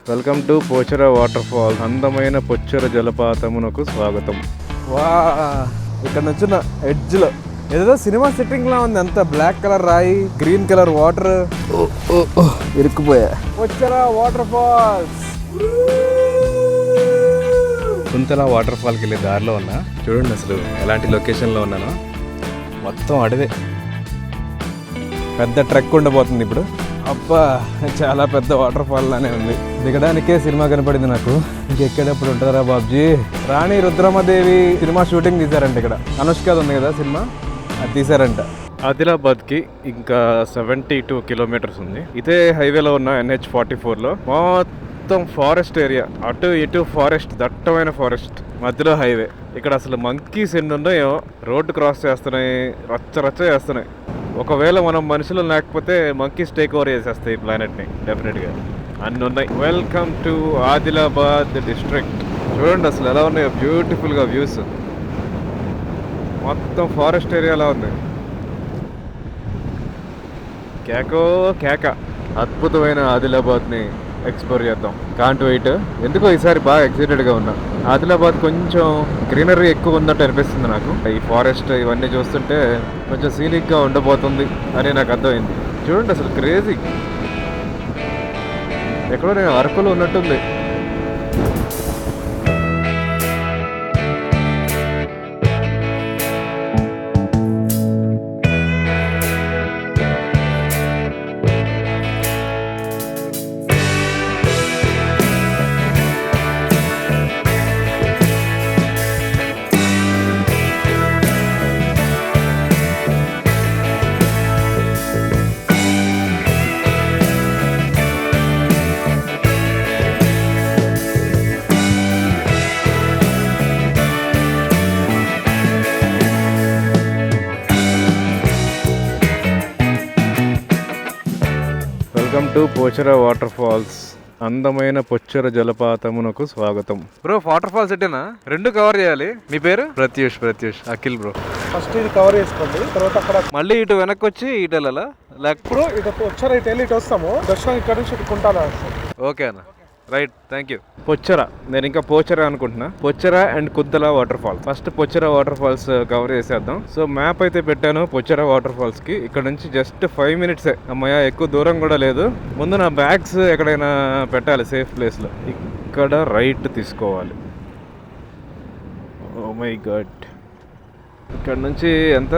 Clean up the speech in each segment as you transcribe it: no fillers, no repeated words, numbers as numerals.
Welcome to Pochera water fall. అందమైన పొచ్చర జలపాతమునకు స్వాగతం. వా ఇక్కడ నుంచి ఎడ్జ్ లో ఏదో సినిమా సెట్టింగ్ లా ఉంది. అంత బ్లాక్ కలర్ రాయి, గ్రీన్ కలర్ వాటర్. ఇరుక్కుపోయా. Pochera water falls. Kuntala water ఫాల్కి వెళ్ళే దారిలో ఉన్నా. చూడండి అసలు ఎలాంటి లొకేషన్లో ఉన్నానో. మొత్తం అడవే. పెద్ద ట్రెక్ ఉండబోతుంది ఇప్పుడు. అబ్బా, చాలా పెద్ద వాటర్ ఫాల్ లానే ఉంది. దిగడానికే సినిమా కనపడింది నాకు. ఇంకెక్కడెప్పుడు ఉంటుందా బాబ్జీ. రాణి రుద్రమదేవి సినిమా షూటింగ్ తీశారంట ఇక్కడ. అనుష్కది ఉంది కదా సినిమా, అది తీశారంట. ఆదిలాబాద్కి ఇంకా 72 కిలోమీటర్స్ ఉంది. ఇదే హైవేలో ఉన్న NH44లో మొత్తం ఫారెస్ట్ ఏరియా. అటు ఇటు ఫారెస్ట్, దట్టమైన ఫారెస్ట్, మధ్యలో హైవే. ఇక్కడ అసలు మంకీస్ ఎన్ని ఉన్నాయో. రోడ్డు క్రాస్ చేస్తున్నాయి, రచ్చ రచ్చ చేస్తున్నాయి. ఒకవేళ మనం మనుషులు లేకపోతే మంకీస్ టేక్ ఓవర్ చేసేస్తాయి ఈ ప్లానెట్ని డెఫినెట్గా. అన్నీ ఉన్నాయి. Welcome to Adilabad district. చూడండి అసలు ఎలా ఉన్నాయో బ్యూటిఫుల్గా వ్యూస్. మొత్తం ఫారెస్ట్ ఏరియాలా ఉంది. కేకో కేక. అద్భుతమైన ఆదిలాబాద్ని ఎక్స్ప్లోర్ చేద్దాం. Can't wait. ఎందుకో ఈసారి బాగా ఎక్సైటెడ్గా ఉన్నా. ఆదిలాబాద్ కొంచెం గ్రీనరీ ఎక్కువ ఉన్నట్టు అనిపిస్తుంది నాకు. ఈ ఫారెస్ట్ ఇవన్నీ చూస్తుంటే కొంచెం సీనిక్గా ఉండబోతుంది అని నాకు అర్థమైంది. చూడండి అసలు క్రేజీ. ఎక్కడో నేను అరకులో ఉన్నట్టుంది. Welcome to Pochera water falls. అందమైన పొచ్చర జలపాతమునకు స్వాగతం. బ్రో, వాటర్ ఫాల్స్ ఎట్టేనా? రెండు కవర్ చేయాలి. మీ పేరు? ప్రత్యూష్. అఖిల్ బ్రో. ఫస్ట్ ఇది కవర్ చేసుకోండి, తర్వాత అక్కడ మళ్ళీ ఇటు వెనక్కి వచ్చి ఇటు వెళ్ళాలా? ఇప్పుడు ఇటు వచ్చారా, ఇటు వెళ్ళి ఇటు వస్తాము. దర్శనం ఇక్కడ నుంచి ఇటు కుంటాలా. ఓకే అన్న, రైట్, థ్యాంక్ యూ. పొచ్చర, నేను ఇంకా పోచర అనుకుంటున్నా. Pochera and Kuntala waterfalls. First Pochera water falls cover చేసేద్దాం. సో మ్యాప్ అయితే పెట్టాను పొచ్చర వాటర్ ఫాల్స్ కి. ఇక్కడ నుంచి జస్ట్ 5 మినిట్సే. అమ్మయ్య, ఎక్కువ దూరం కూడా లేదు. ముందు నా బ్యాగ్స్ ఎక్కడైనా పెట్టాలి సేఫ్ ప్లేస్ లో. ఇక్కడ రైట్ తీసుకోవాలి. Oh my God. ఇక్కడ నుంచి ఎంత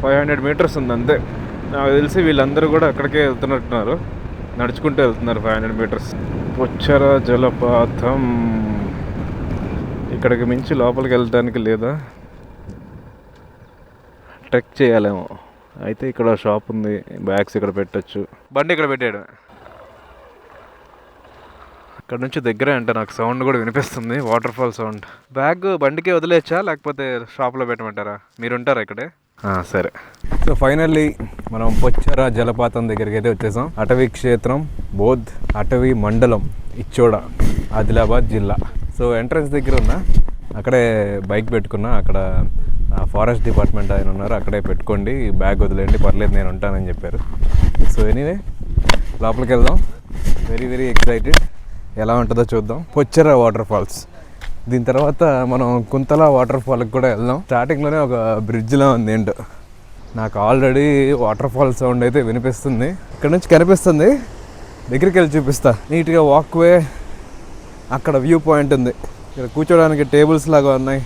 500 మీటర్స్ ఉంది అంతే. నాకు తెలిసి వీళ్ళందరూ కూడా అక్కడికే వెళ్తున్నట్టున్నారు. నడుచుకుంటూ వెళ్తున్నారు 500 మీటర్స్. పొచ్చర జలపాతం. ఇక్కడికి మించి లోపలికి వెళ్ళడానికి లేదా, ట్రెక్ చేయాలేమో. అయితే ఇక్కడ షాప్ ఉంది, బ్యాగ్స్ ఇక్కడ పెట్టచ్చు. బండి ఇక్కడ పెట్టాడు. ఇక్కడ నుంచి దగ్గరే అంట. నాకు సౌండ్ కూడా వినిపిస్తుంది, వాటర్ ఫాల్ సౌండ్. బ్యాగ్ బండికే వదిలేచ్చా లేకపోతే షాప్లో పెట్టమంటారా? మీరుంటారా ఇక్కడే? సరే. సో ఫైనల్లీ మనం పొచ్చర జలపాతం దగ్గరికి అయితే వచ్చేసాం. అటవీ క్షేత్రం, బోధ్ అటవీ మండలం, ఇచ్చోడ, ఆదిలాబాద్ జిల్లా. సో ఎంట్రన్స్ దగ్గర ఉన్నా, అక్కడే బైక్ పెట్టుకున్నా. అక్కడ ఫారెస్ట్ డిపార్ట్మెంట్ ఆయన ఉన్నారు, అక్కడే పెట్టుకోండి, బ్యాగ్ వదిలేండి, పర్లేదు నేను ఉంటానని చెప్పారు. సో ఎనీవే లోపలికి వెళ్దాం. Very very excited. ఎలా ఉంటుందో చూద్దాం. Pochera water falls. దీని తర్వాత మనం కుంతల వాటర్ ఫాల్కి కూడా వెళ్దాం. స్టార్టింగ్లోనే ఒక బ్రిడ్జ్లా ఉంది. ఏంటో నాకు ఆల్రెడీ వాటర్ ఫాల్ సౌండ్ అయితే వినిపిస్తుంది. ఇక్కడ నుంచి కనిపిస్తుంది, దగ్గరికి వెళ్ళి చూపిస్తా. నీట్గా వాక్వే, అక్కడ వ్యూ పాయింట్ ఉంది. ఇక్కడ కూర్చోడానికి టేబుల్స్ లాగా ఉన్నాయి.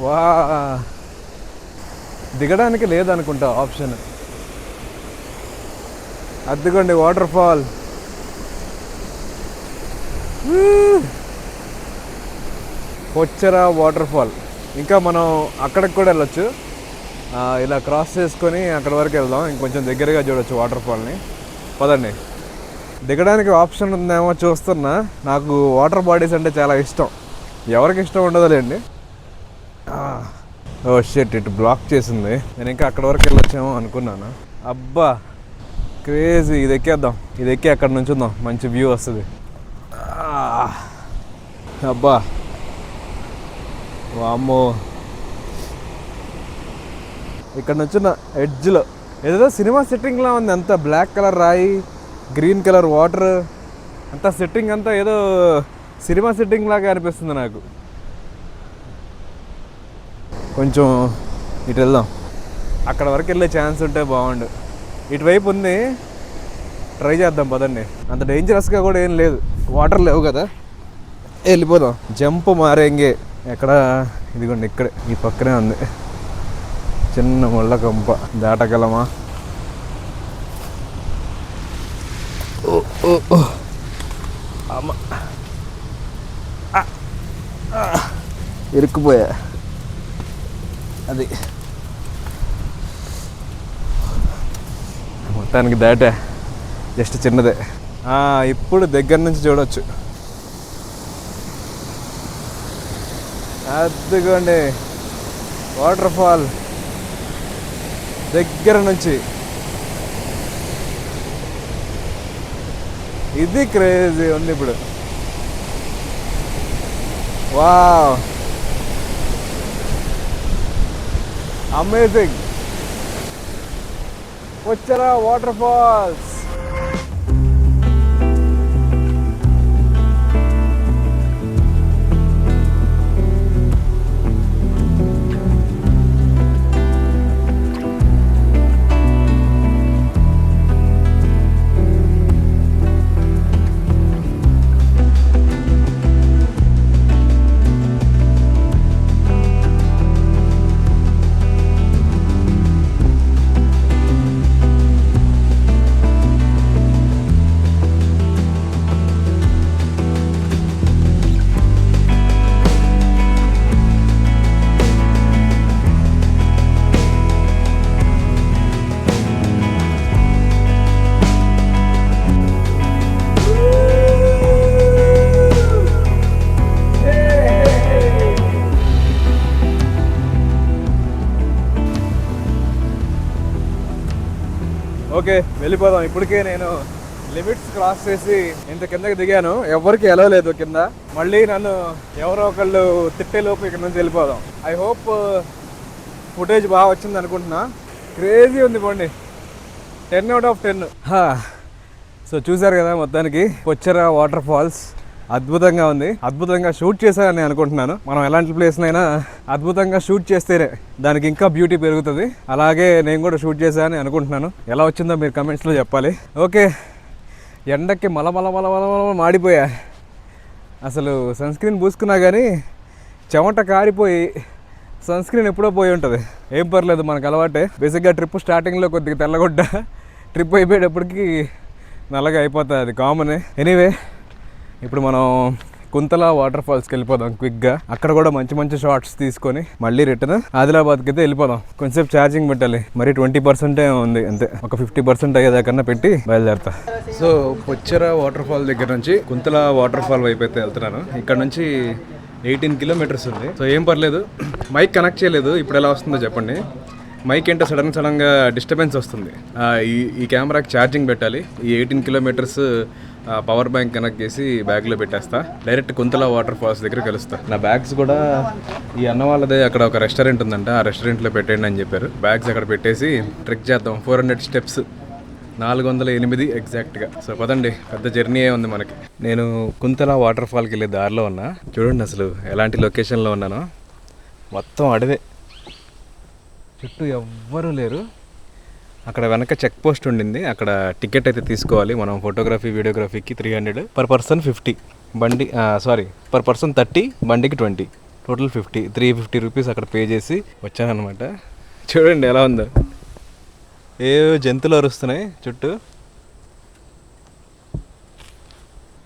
వా, దిగడానికి లేదనుకుంటా ఆప్షన్. అదిగోండి water fall. Pochera water fall. ఇంకా మనం అక్కడికి కూడా వెళ్ళొచ్చు. ఇలా క్రాస్ చేసుకొని అక్కడ వరకు వెళ్దాం. ఇంకొంచెం దగ్గరగా చూడొచ్చు వాటర్ ఫాల్ని. పదండి. దిగడానికి ఆప్షన్ ఉందేమో చూస్తున్నా. నాకు వాటర్ బాడీస్ అంటే చాలా ఇష్టం. ఎవరికి ఇష్టం ఉండదులేండి. ఓ షిట్, ఇటు బ్లాక్ చేసింది. నేను ఇంకా అక్కడ వరకు వెళ్ళొచ్చేమో అనుకున్నాను. అబ్బా క్రేజీ. ఇది ఎక్కేద్దాం. ఇది ఎక్కి అక్కడ నుంచి ఉందాం, మంచి వ్యూ వస్తుంది. అబ్బా వామ్మో. ఇక్కడ నుంచి ఎడ్జ్లో ఏదో సినిమా సెట్టింగ్లా ఉంది. అంత బ్లాక్ కలర్ రాయి, గ్రీన్ కలర్ వాటర్ అంతా సెట్టింగ్ అంతా ఏదో సినిమా సెట్టింగ్ లాగా అనిపిస్తుంది నాకు. కొంచెం ఇటు వెళ్దాం, అక్కడ వరకు వెళ్ళే ఛాన్స్ ఉంటే బాగుండు. ఇటువైపు ఉంది, ట్రై చేద్దాం పదండి. అంత డేంజరస్గా కూడా ఏం లేదు, వాటర్ లేవు కదా, వెళ్ళిపోదాం. జంప్ మారేంగే ఎక్కడ, ఇదిగోండి ఇక్కడే ఈ పక్కనే ఉంది చిన్న ముళ్ళ కంప, దాటగలమా? అమ్మ ఇరుక్కుపోయా, అది మొత్తానికి దాటా, జస్ట్ చిన్నదే. ఇప్పుడు దగ్గర నుంచి చూడవచ్చు, అదిగోండి వాటర్ ఫాల్ దగ్గర నుంచి. ఇది క్రేజీ ఉంది ఇప్పుడు. Wow, amazing. Pochera water falls. Okay, వెళ్ళిపోదాం. ఇప్పటికే నేను లిమిట్స్ క్రాస్ చేసి ఇంత కిందకి దిగాను, ఎవరికి వెళ్ళలేదు కింద. మళ్ళీ నన్ను ఎవరో ఒకళ్ళు తిట్టేలోపు ఇక్కడ నుంచి వెళ్ళిపోదాం. ఐ హోప్ ఫుటేజ్ బాగా వచ్చింది అనుకుంటున్నా. క్రేజీ ఉంది పోండి, 10 out of 10. సో చూసారు కదా, మొత్తానికి పొచ్చరా వాటర్ ఫాల్స్ అద్భుతంగా ఉంది. అద్భుతంగా షూట్ చేశానని అనుకుంటున్నాను. మనం ఎలాంటి ప్లేస్నైనా అద్భుతంగా షూట్ చేస్తేనే దానికి ఇంకా బ్యూటీ పెరుగుతుంది. అలాగే నేను కూడా షూట్ చేశానని అనుకుంటున్నాను. ఎలా వచ్చిందో మీరు కమెంట్స్లో చెప్పాలి. ఓకే, ఎండకి మల మాడిపోయా. అసలు సన్ స్క్రీన్ పూసుకున్నా కానీ చెమట కారిపోయి సన్ స్క్రీన్ ఎప్పుడో పోయి ఉంటుంది. ఏం పర్లేదు, మనకు అలవాటే. బేసిక్గా ట్రిప్ స్టార్టింగ్లో కొద్దిగా తెల్లగొడ్డ, ట్రిప్ అయిపోయేటప్పటికి నల్లగా అయిపోతుంది, అది కామనే. ఎనీవే, ఇప్పుడు మనం కుంతల వాటర్ ఫాల్స్కి వెళ్ళిపోదాం క్విక్గా. అక్కడ కూడా మంచి మంచి షార్ట్స్ తీసుకొని మళ్ళీ రిటర్న్ ఆదిలాబాద్కి అయితే వెళ్ళిపోదాం. కొంచెంసేపు ఛార్జింగ్ పెట్టాలి, మరి 20% ఉంది అంతే. ఒక 50% అయ్యేదాకన్నా పెట్టి బయలుదేరుతా. సో పొచ్చరా వాటర్ ఫాల్ దగ్గర నుంచి కుంతల వాటర్ ఫాల్ వైపు అయితే వెళ్తున్నాను. ఇక్కడ నుంచి 18 kilometers ఉంది. సో ఏం పర్లేదు, మైక్ కనెక్ట్ చేయలేదు. ఇప్పుడు ఎలా వస్తుందో చెప్పండి. మైక్ ఏంటో సడన్గా డిస్టర్బెన్స్ వస్తుంది. ఈ కెమెరాకి ఛార్జింగ్ పెట్టాలి. ఈ 18 kilometers పవర్ బ్యాంక్ కనెక్ట్ చేసి బ్యాగ్లో పెట్టేస్తా. డైరెక్ట్ కుంతల వాటర్ ఫాల్స్ దగ్గర కలుస్తా. నా బ్యాగ్స్ కూడా ఈ అన్న వాళ్ళదే అక్కడ ఒక రెస్టారెంట్ ఉందంట, ఆ రెస్టారెంట్లో పెట్టండి అని చెప్పారు. బ్యాగ్స్ అక్కడ పెట్టేసి ట్రెక్ చేద్దాం. 400 steps, 408 ఎగ్జాక్ట్గా. సో పదండి, పెద్ద జర్నీయే ఉంది మనకి. నేను కుంతల వాటర్ ఫాల్కి వెళ్ళే దారిలో ఉన్నా. చూడండి అసలు ఎలాంటి లొకేషన్లో ఉన్నానో. మొత్తం అడవే, చుట్టూ ఎవ్వరూ లేరు. అక్కడ వెనక చెక్ పోస్ట్ ఉండింది, అక్కడ టికెట్ అయితే తీసుకోవాలి మనం. ఫోటోగ్రఫీ వీడియోగ్రఫీకి 300, per person 50. బండి per person 30, బండికి 20, టోటల్ 50. 350 రూపీస్ అక్కడ పే చేసి వచ్చానమాట. చూడండి ఎలా ఉందో, ఏ జంతువులు అరుస్తున్నాయి చుట్టూ.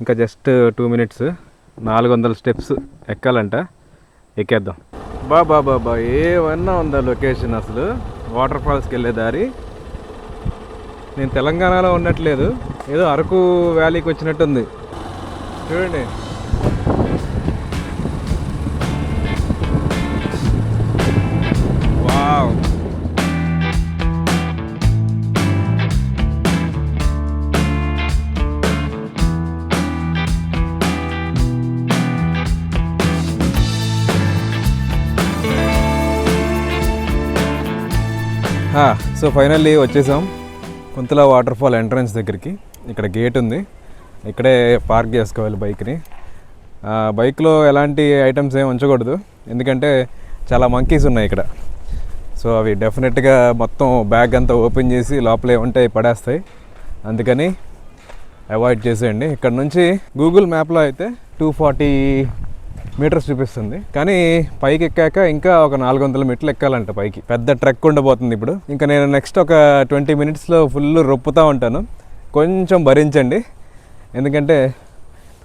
ఇంకా జస్ట్ 2 minutes, 400 steps ఎక్కాలంట. ఎక్కేద్దాం. బాబా ఏమన్నా ఉందా లొకేషన్ అసలు. వాటర్ ఫాల్స్కి వెళ్ళే దారి నేను తెలంగాణలో ఉన్నట్లేదు, ఏదో అరకు వ్యాలీకి వచ్చినట్టుంది. చూడండి, వావ్. సో ఫైనల్లీ వచ్చేసాం కుంతల వాటర్ ఫాల్ ఎంట్రన్స్ దగ్గరికి. ఇక్కడ గేట్ ఉంది, ఇక్కడే పార్క్ చేసుకోవాలి బైక్ని. బైక్లో ఎలాంటి ఐటమ్స్ ఏమి ఉంచకూడదు, ఎందుకంటే చాలా మంకీస్ ఉన్నాయి ఇక్కడ. సో అవి డెఫినెట్గా మొత్తం బ్యాగ్ అంతా ఓపెన్ చేసి లోపల ఏముంటే పడేస్తాయి, అందుకని అవాయిడ్ చేసేయండి. ఇక్కడ నుంచి గూగుల్ మ్యాప్లో అయితే 240 మీటర్స్ చూపిస్తుంది, కానీ పైకి ఎక్కాక ఇంకా ఒక 400 మెట్లు ఎక్కాలంట పైకి. పెద్ద ట్రెక్ ఉండబోతుంది ఇప్పుడు. ఇంకా నేను నెక్స్ట్ ఒక 20 మినిట్స్లో ఫుల్ రొప్పుతూ ఉంటాను, కొంచెం భరించండి, ఎందుకంటే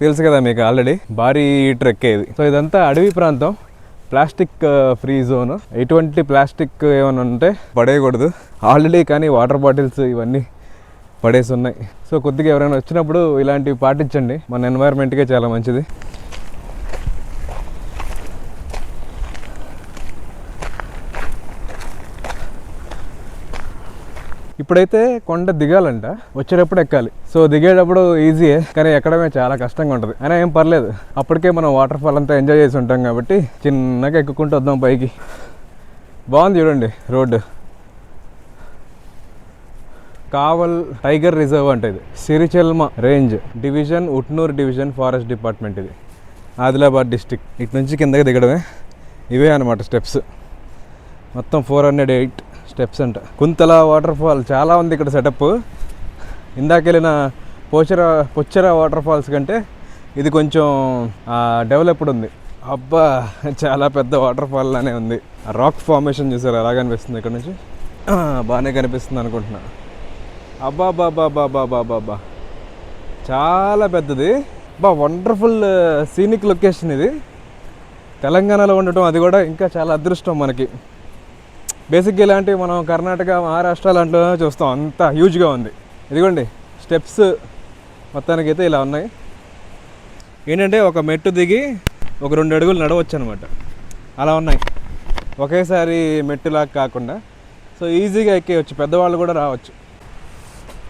తెలుసు కదా మీకు ఆల్రెడీ భారీ ట్రెక్ ఇది. సో ఇదంతా అడవి ప్రాంతం, ప్లాస్టిక్ ఫ్రీ జోన్. ఎటువంటి ప్లాస్టిక్ ఏమైనా ఉంటే పడేయకూడదు ఆల్రెడీ, కానీ వాటర్ బాటిల్స్ ఇవన్నీ పడేసి ఉన్నాయి. సో కొద్దిగా ఎవరైనా వచ్చినప్పుడు ఇలాంటివి పాటించండి, మన ఎన్వైర్న్మెంట్కే చాలా మంచిది. ఇప్పుడైతే కొండ దిగాలంట, వచ్చేటప్పుడు ఎక్కాలి. సో దిగేటప్పుడు ఈజీయే, కానీ ఎక్కడమే చాలా కష్టంగా ఉంటుంది. అయినా ఏం పర్లేదు, అప్పటికే మనం వాటర్ ఫాల్ అంతా ఎంజాయ్ చేసి ఉంటాం కాబట్టి చిన్నగా ఎక్కుకుంటూ వద్దాం పైకి. బాగుంది చూడండి రోడ్డు. కావల్ టైగర్ రిజర్వ్ అంటే ఇది Sirichelma range division, Utnoor division forest department. ఇది ఆదిలాబాద్ డిస్టిక్. ఇటు నుంచి కిందకి దిగడమే. ఇవే అనమాట స్టెప్స్, మొత్తం 408 స్టెప్స్ అంట. కుంతల వాటర్ ఫాల్ చాలా ఉంది ఇక్కడ సెటప్. ఇందాకెళ్ళిన పొచ్చర వాటర్ ఫాల్స్ కంటే ఇది కొంచెం డెవలప్డ్ ఉంది. అబ్బా చాలా పెద్ద వాటర్ ఫాల్ లానే ఉంది. రాక్ ఫార్మేషన్ చూసారు ఎలా కనిపిస్తుంది ఇక్కడ నుంచి, బాగానే కనిపిస్తుంది అనుకుంటున్నా. అబ్బా బాబా బాబా బాబా బా చాలా పెద్దది. బా వండర్ఫుల్ సీనిక్ లొకేషన్ ఇది. తెలంగాణలో ఉండటం అది కూడా ఇంకా చాలా అదృష్టం మనకి. బేసిక్గా ఇలాంటివి మనం కర్ణాటక, మహారాష్ట్ర లాంటిలో చూస్తాం, అంత హ్యూజ్గా ఉంది. ఇదిగోండి స్టెప్స్ మొత్తానికి అయితే ఇలా ఉన్నాయి. ఏంటంటే ఒక మెట్టు దిగి ఒక 2 అడుగులు నడవచ్చు అనమాట, అలా ఉన్నాయి. ఒకేసారి మెట్టులాగా కాకుండా, సో ఈజీగా ఎక్కేయచ్చు, పెద్దవాళ్ళు కూడా రావచ్చు.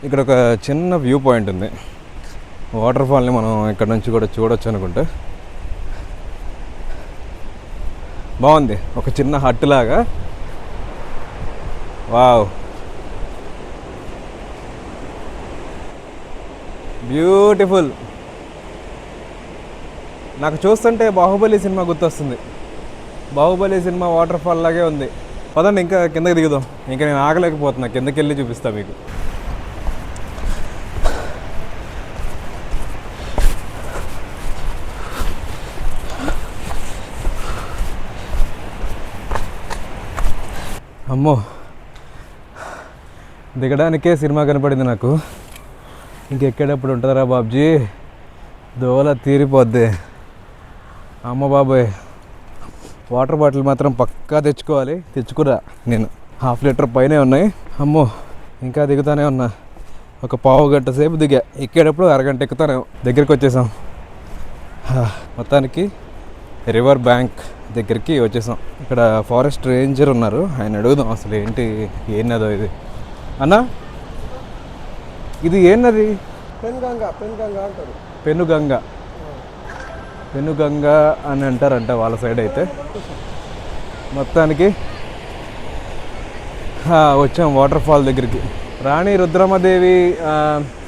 ఇక్కడ ఒక చిన్న వ్యూ పాయింట్ ఉంది, వాటర్ ఫాల్ని మనం ఇక్కడ నుంచి కూడా చూడొచ్చు అనుకుంటే. బాగుంది, ఒక చిన్న హట్ లాగా. Wow, beautiful. నాకు చూస్తుంటే బాహుబలి సినిమా గుర్తొస్తుంది. బాహుబలి సినిమా వాటర్ ఫాల్ లాగే ఉంది. పదండి ఇంకా కిందకి దిగుదాం. ఇంకా నేను ఆగలేకపోతున్నా, కిందకి వెళ్ళి చూపిస్తా మీకు. అమ్మో, దిగడానికే సినిమా కనపడింది నాకు. ఇంకెక్కేటప్పుడు ఉంటుందిరా బాబ్జీ, దోల తీరిపోద్ది. అమ్మ బాబాయ్, వాటర్ బాటిల్ మాత్రం పక్కా తెచ్చుకోవాలి. తెచ్చుకురా, నేను 1/2 లీటర్ పైనే ఉన్నాయి. అమ్మో, ఇంకా దిగుతానే ఉన్నా. ఒక పావు గంట సేపు దిగా, ఎక్కేటప్పుడు అరగంట ఎక్కుతానే. దగ్గరికి వచ్చేసాం. మొత్తానికి రివర్ బ్యాంక్ దగ్గరికి వచ్చేసాం. ఇక్కడ ఫారెస్ట్ రేంజర్ ఉన్నారు, ఆయన అడుగుదాం అసలు ఏంటి, ఏనదో ఇది. అన్నా, ఇది ఏనది? పెనుగంగ అని అంటారంట వాళ్ళ సైడ్ అయితే. మొత్తానికి వచ్చాం వాటర్ ఫాల్ దగ్గరికి. రాణి రుద్రమదేవి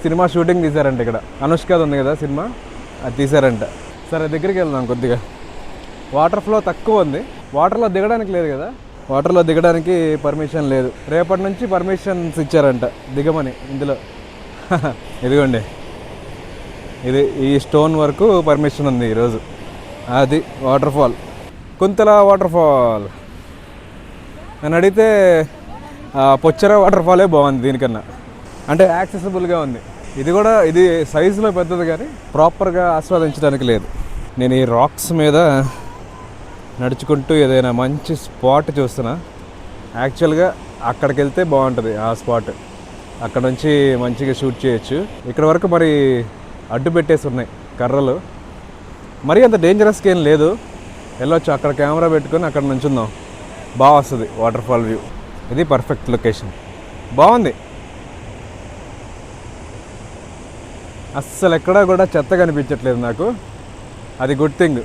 సినిమా షూటింగ్ తీశారంట ఇక్కడ. అనుష్కది ఉంది కదా సినిమా, అది తీశారంట. సరే దగ్గరికి వెళ్దాం. కొద్దిగా వాటర్ ఫ్లో తక్కువ ఉంది, వాటర్లో దిగడానికి లేదు కదా, వాటర్లో దిగడానికి పర్మిషన్ లేదు. రేపటి నుంచి పర్మిషన్స్ ఇచ్చారంట దిగమని ఇందులో. ఇదిగోండి, ఇది ఈ స్టోన్ వరకు పర్మిషన్ ఉంది ఈరోజు. అది water fall, Kuntala water fall. నన్ను అడిగితే పొచ్చర వాటర్ ఫాలే బాగుంది దీనికన్నా, అంటే యాక్సెసిబుల్గా ఉంది. ఇది కూడా ఇది సైజులో పెద్దది కానీ ప్రాపర్గా ఆస్వాదించడానికి లేదు. నేను ఈ రాక్స్ మీద నడుచుకుంటూ ఏదైనా మంచి స్పాట్ చూస్తున్నా. యాక్చువల్గా అక్కడికి వెళ్తే బాగుంటుంది ఆ స్పాట్, అక్కడ నుంచి మంచిగా షూట్ చేయొచ్చు. ఇక్కడ వరకు మరి అడ్డు పెట్టేసి ఉన్నాయి కర్రలు, మరీ అంత డేంజరస్గా ఏం లేదు. వెళ్ళొచ్చు, అక్కడ కెమెరా పెట్టుకొని అక్కడ నుంచుందాం, బాగా వస్తుంది వాటర్ ఫాల్ వ్యూ. ఇది పర్ఫెక్ట్ లొకేషన్, బాగుంది. అస్సలు ఎక్కడా కూడా చెత్త కనిపించట్లేదు నాకు, అది గుడ్ థింగ్.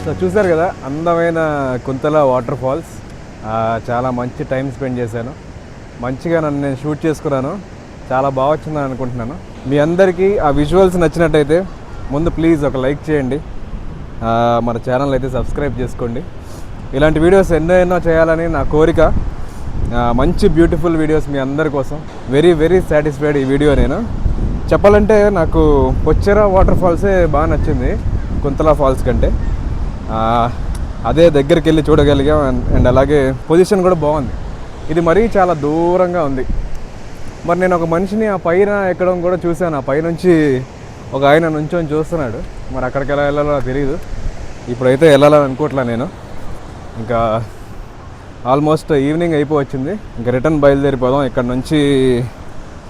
సో చూసారు కదా అందమైన కుంతల వాటర్ ఫాల్స్. చాలా మంచి టైం స్పెండ్ చేశాను, మంచిగా నన్ను నేను షూట్ చేసుకున్నాను, చాలా బాగా వచ్చిందని అనుకుంటున్నాను. మీ అందరికీ ఆ విజువల్స్ నచ్చినట్టయితే ముందు ప్లీజ్ ఒక లైక్ చేయండి, మన ఛానల్ అయితే సబ్స్క్రైబ్ చేసుకోండి. ఇలాంటి వీడియోస్ ఎన్నో చేయాలని నా కోరిక. మంచి బ్యూటిఫుల్ వీడియోస్ మీ అందరి కోసం. వెరీ వెరీ సాటిస్ఫైడ్ ఈ వీడియో. నేను చెప్పాలంటే నాకు పొచ్చెర వాటర్ ఫాల్సే బాగా నచ్చింది కుంతల ఫాల్స్ కంటే. అదే దగ్గరికి వెళ్ళి చూడగలిగాం. అండ్ అలాగే పొజిషన్ కూడా బాగుంది. ఇది మరీ చాలా దూరంగా ఉంది. మరి నేను ఒక మనిషిని ఆ పైన ఎక్కడం కూడా చూశాను. ఆ పైనుంచి ఒక ఆయన నుంచొని చూస్తున్నాడు. మరి అక్కడికి ఎలా వెళ్ళాలో నాకు తెలియదు. ఇప్పుడైతే వెళ్ళాలని అనుకోవట్లే నేను. ఇంకా ఆల్మోస్ట్ ఈవినింగ్ అయిపోవచ్చింది. ఇంకా రిటర్న్ బయలుదేరిపోదాం. ఇక్కడ నుంచి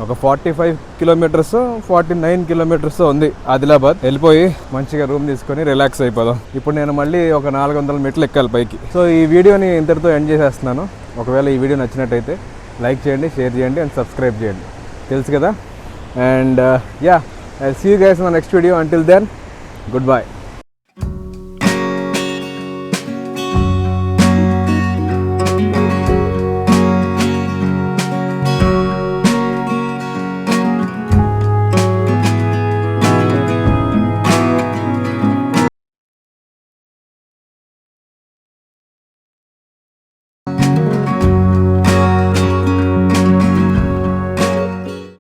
ఒక 45 కిలోమీటర్స్ 49 కిలోమీటర్స్ ఉంది ఆదిలాబాద్. వెళ్ళిపోయి మంచిగా రూమ్ తీసుకొని రిలాక్స్ అయిపోదాం. ఇప్పుడు నేను మళ్ళీ ఒక 400 మెట్లు ఎక్కాలి పైకి. సో ఈ వీడియోని ఇంతటితో ఎండ్ చేసేస్తున్నాను. ఒకవేళ ఈ వీడియో నచ్చినట్టయితే లైక్ చేయండి, షేర్ చేయండి అండ్ సబ్స్క్రైబ్ చేయండి. తెలుసు కదా. And I see you guys in the next video. Until then good bye.